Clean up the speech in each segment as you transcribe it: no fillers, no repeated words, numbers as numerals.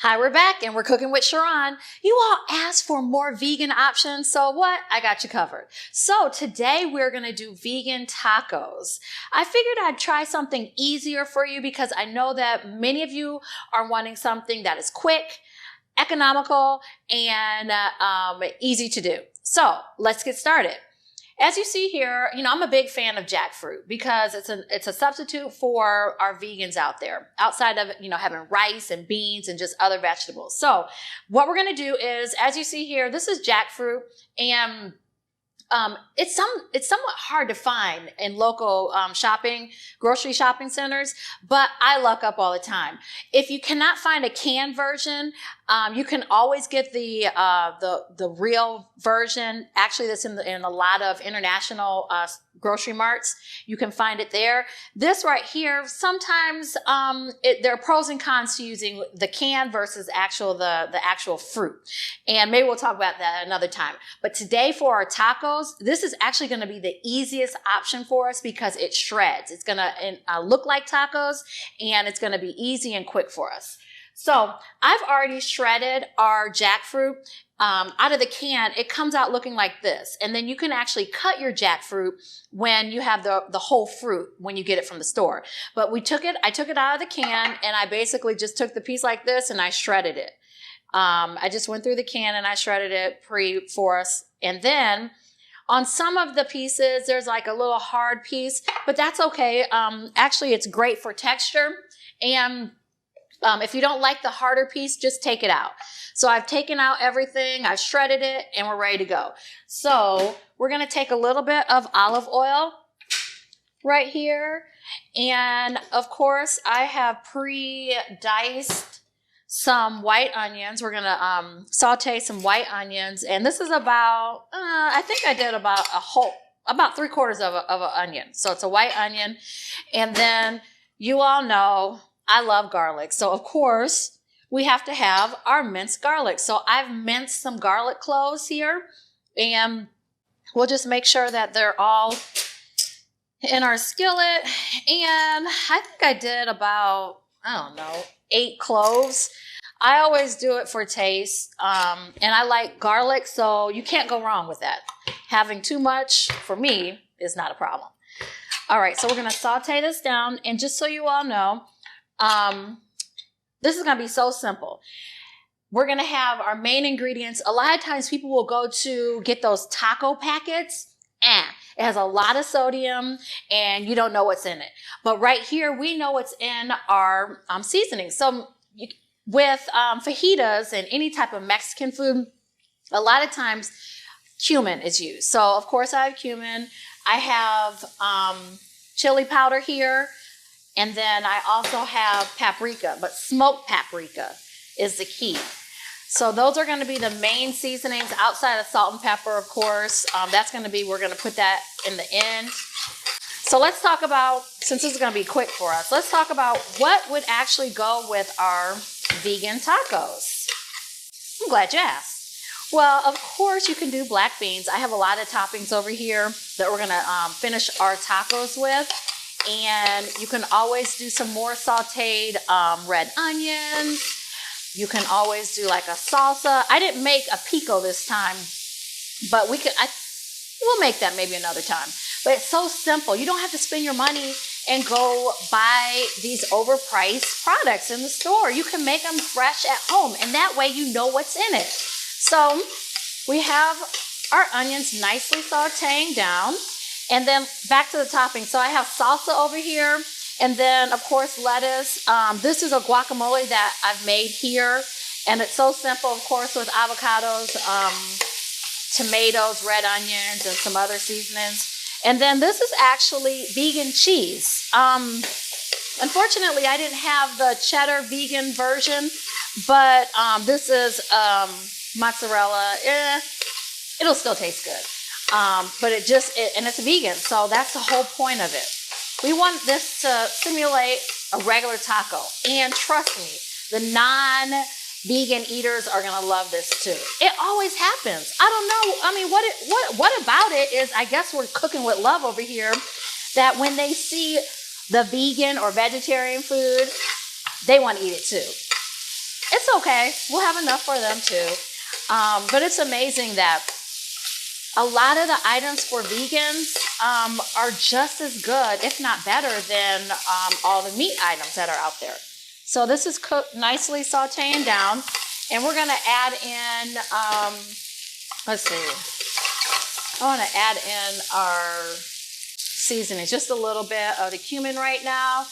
Hi, we're back and we're cooking with Sharon. You all asked for more vegan options, so what? I got you covered. So today we're gonna do vegan tacos. I figured I'd try something easier for you because I know that many of you are wanting something that is quick, economical, and easy to do. So let's get started. As you see here, I'm a big fan of jackfruit because it's a substitute for our vegans out there, outside of, having rice and beans and just other vegetables. So what we're going to do is, as you see here, this is jackfruit, and it's somewhat hard to find in local grocery shopping centers, but I luck up all the time. If you cannot find a canned version, you can always get the real version. Actually, that's in a lot of international grocery marts. You can find it there. This right here, sometimes there are pros and cons to using the can versus the actual fruit, and maybe we'll talk about that another time. But today for our tacos, this is actually going to be the easiest option for us because it shreds. It's going to look like tacos, and it's going to be easy and quick for us. So I've already shredded our jackfruit. Out of the can, it comes out looking like this. And then you can actually cut your jackfruit when you have the whole fruit when you get it from the store. But I took it out of the can, and I basically just took the piece like this and I shredded it. I just went through the can and I shredded it for us. And then on some of the pieces, there's like a little hard piece, but that's okay. Actually, it's great for texture. And if you don't like the harder piece, just take it out. So I've taken out everything, I've shredded it, and we're ready to go. So we're going to take a little bit of olive oil right here. And of course, I have pre-diced some white onions. We're going to saute some white onions. And this is about, I think I did about about 3/4 of an onion. So it's a white onion. And then you all know I love garlic. So of course, we have to have our minced garlic. So I've minced some garlic cloves here, and we'll just make sure that they're all in our skillet. And I think I did about, 8 cloves. I always do it for taste. And I like garlic, so you can't go wrong with that. Having too much, for me, is not a problem. All right, so we're gonna saute this down. And just so you all know, this is going to be so simple. We're going to have our main ingredients. A lot of times people will go to get those taco packets. It has a lot of sodium and you don't know what's in it. But right here, we know what's in our seasoning. So with fajitas and any type of Mexican food, a lot of times cumin is used. So of course I have cumin. I have chili powder here. And then I also have paprika, but smoked paprika is the key. So those are going to be the main seasonings outside of salt and pepper, of course. We're going to put that in the end. So let's talk about, since this is going to be quick for us, let's talk about what would actually go with our vegan tacos. I'm glad you asked. Well, of course you can do black beans. I have a lot of toppings over here that we're going to finish our tacos with. And you can always do some more sauteed red onions. You can always do like a salsa. I didn't make a pico this time, but we'll make that maybe another time. But it's so simple. You don't have to spend your money and go buy these overpriced products in the store. You can make them fresh at home, and that way you know what's in it. So we have our onions nicely sauteing down. And then back to the topping. So I have salsa over here. And then, of course, lettuce. This is a guacamole that I've made here. And it's so simple, of course, with avocados, tomatoes, red onions, and some other seasonings. And then this is actually vegan cheese. Unfortunately, I didn't have the cheddar vegan version. But this is mozzarella. It'll still taste good. But and it's vegan, so that's the whole point of it. We want this to simulate a regular taco. And trust me, the non-vegan eaters are gonna love this too. It always happens. I don't know. I mean, what about it is, I guess we're cooking with love over here, that when they see the vegan or vegetarian food, they want to eat it too. It's okay. We'll have enough for them too. But it's amazing that a lot of the items for vegans are just as good, if not better, than all the meat items that are out there. So this is cooked nicely, sauteing down. And we're going to add in, let's see. I want to add in our seasoning, just a little bit of the cumin right now.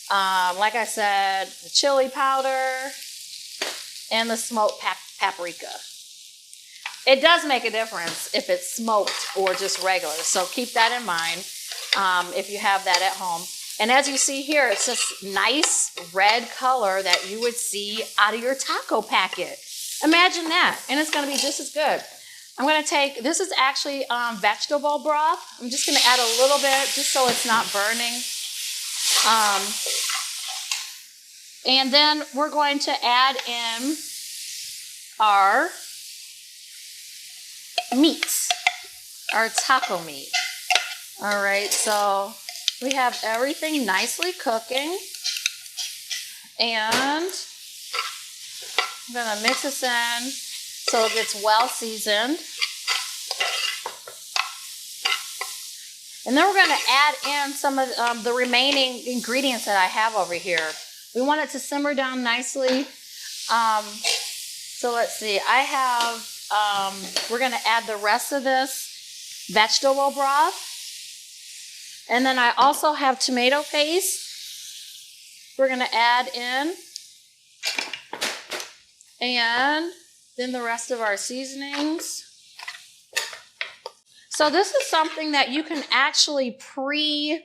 Like I said, the chili powder and the smoked paprika. It does make a difference if it's smoked or just regular. So keep that in mind if you have that at home. And as you see here, it's this nice red color that you would see out of your taco packet. Imagine that. And it's going to be just as good. I'm going to take, this is actually vegetable broth. I'm just going to add a little bit just so it's not burning. And then we're going to add in our meats, our taco meat. All right, so we have everything nicely cooking. And I'm going to mix this in so it gets well seasoned. And then we're going to add in some of the remaining ingredients that I have over here. We want it to simmer down nicely. So let's see, I have, we're going to add the rest of this vegetable broth. And then I also have tomato paste. We're going to add in. And then the rest of our seasonings. So this is something that you can actually pre-make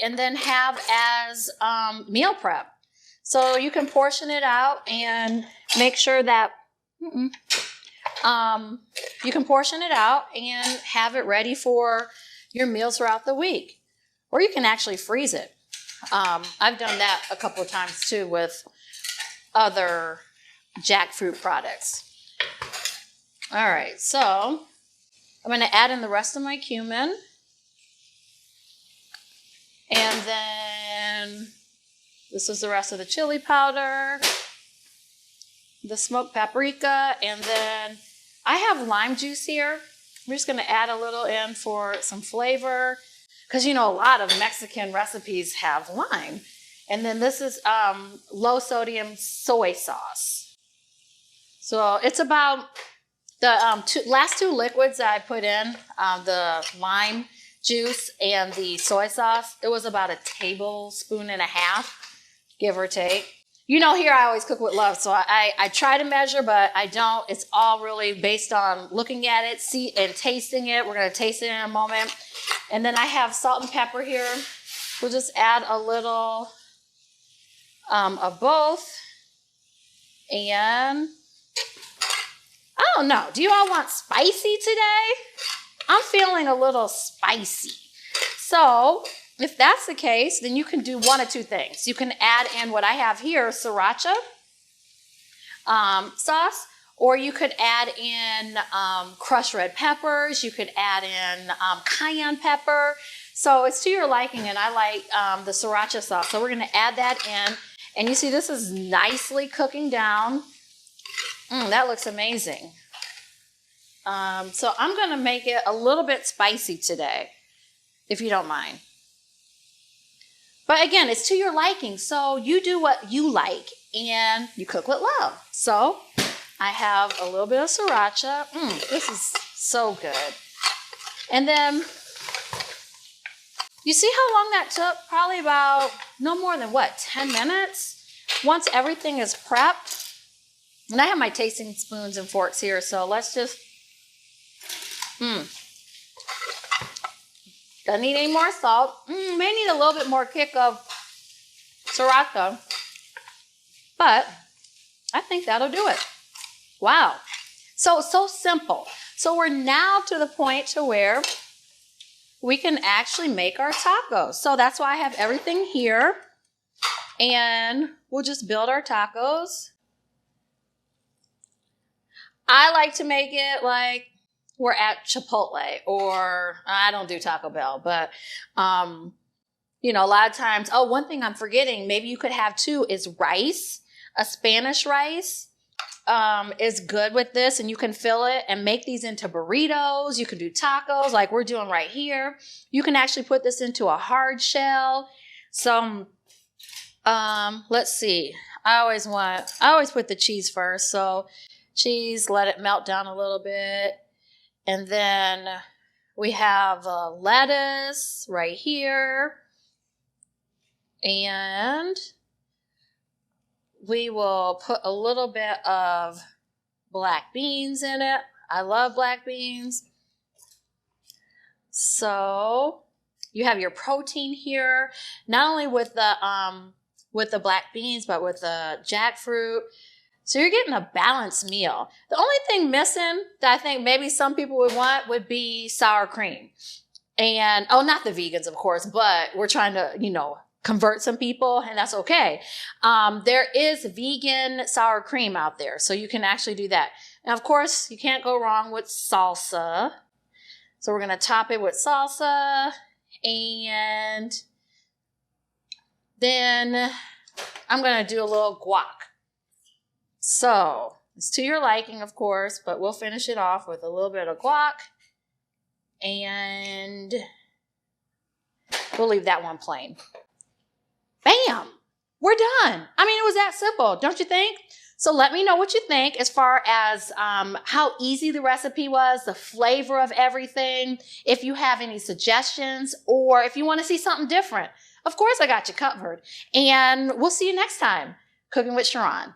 and then have as meal prep. So you can portion it out and make sure that you can portion it out and have it ready for your meals throughout the week. Or you can actually freeze it. I've done that a couple of times too with other Jackfruit products. All right, so I'm going to add in the rest of my cumin. And then this is the rest of the chili powder, the smoked paprika, and then I have lime juice here. We're just going to add a little in for some flavor because, you know, a lot of Mexican recipes have lime. And then this is low sodium soy sauce. So it's about the last two liquids that I put in, the lime juice and the soy sauce. It was about a tablespoon and a half, give or take. You know, here I always cook with love, so I try to measure, but I don't. It's all really based on looking at it, see, and tasting it. We're going to taste it in a moment. And then I have salt and pepper here. We'll just add a little of both. And I don't know. Do you all want spicy today? I'm feeling a little spicy. So if that's the case, then you can do one of two things. You can add in what I have here, sriracha sauce, or you could add in crushed red peppers. You could add in cayenne pepper. So it's to your liking, and I like the sriracha sauce. So we're going to add that in. And you see this is nicely cooking down. That looks amazing. So I'm going to make it a little bit spicy today, if you don't mind. But again, it's to your liking. So you do what you like and you cook with love. So I have a little bit of sriracha. This is so good. And then you see how long that took? Probably about no more than 10 minutes? Once everything is prepped. And I have my tasting spoons and forks here. So let's just, Doesn't need any more salt. May need a little bit more kick of sriracha. But I think that'll do it. Wow. So simple. So we're now to the point to where we can actually make our tacos. So that's why I have everything here. And we'll just build our tacos. I like to make it like we're at Chipotle, or I don't do Taco Bell, but you know, a lot of times, oh, one thing I'm forgetting, maybe you could have too, is rice. A Spanish rice is good with this, and you can fill it and make these into burritos. You can do tacos like we're doing right here. You can actually put this into a hard shell. So let's see. I always put the cheese first. So cheese, let it melt down a little bit. And then we have lettuce right here. And we will put a little bit of black beans in it. I love black beans. So you have your protein here, not only with the black beans, but with the jackfruit. So you're getting a balanced meal. The only thing missing that I think maybe some people would want would be sour cream. And, oh, not the vegans, of course, but we're trying to, you know, convert some people, and that's okay. There is vegan sour cream out there, so you can actually do that. And of course, you can't go wrong with salsa. So we're going to top it with salsa, and then I'm going to do a little guac. So it's to your liking, of course, but we'll finish it off with a little bit of guac, and we'll leave that one plain. Bam! We're done. I mean, it was that simple, don't you think? So let me know what you think as far as how easy the recipe was, the flavor of everything, if you have any suggestions, or if you want to see something different. Of course, I got you covered. And we'll see you next time. Cooking with Sharon.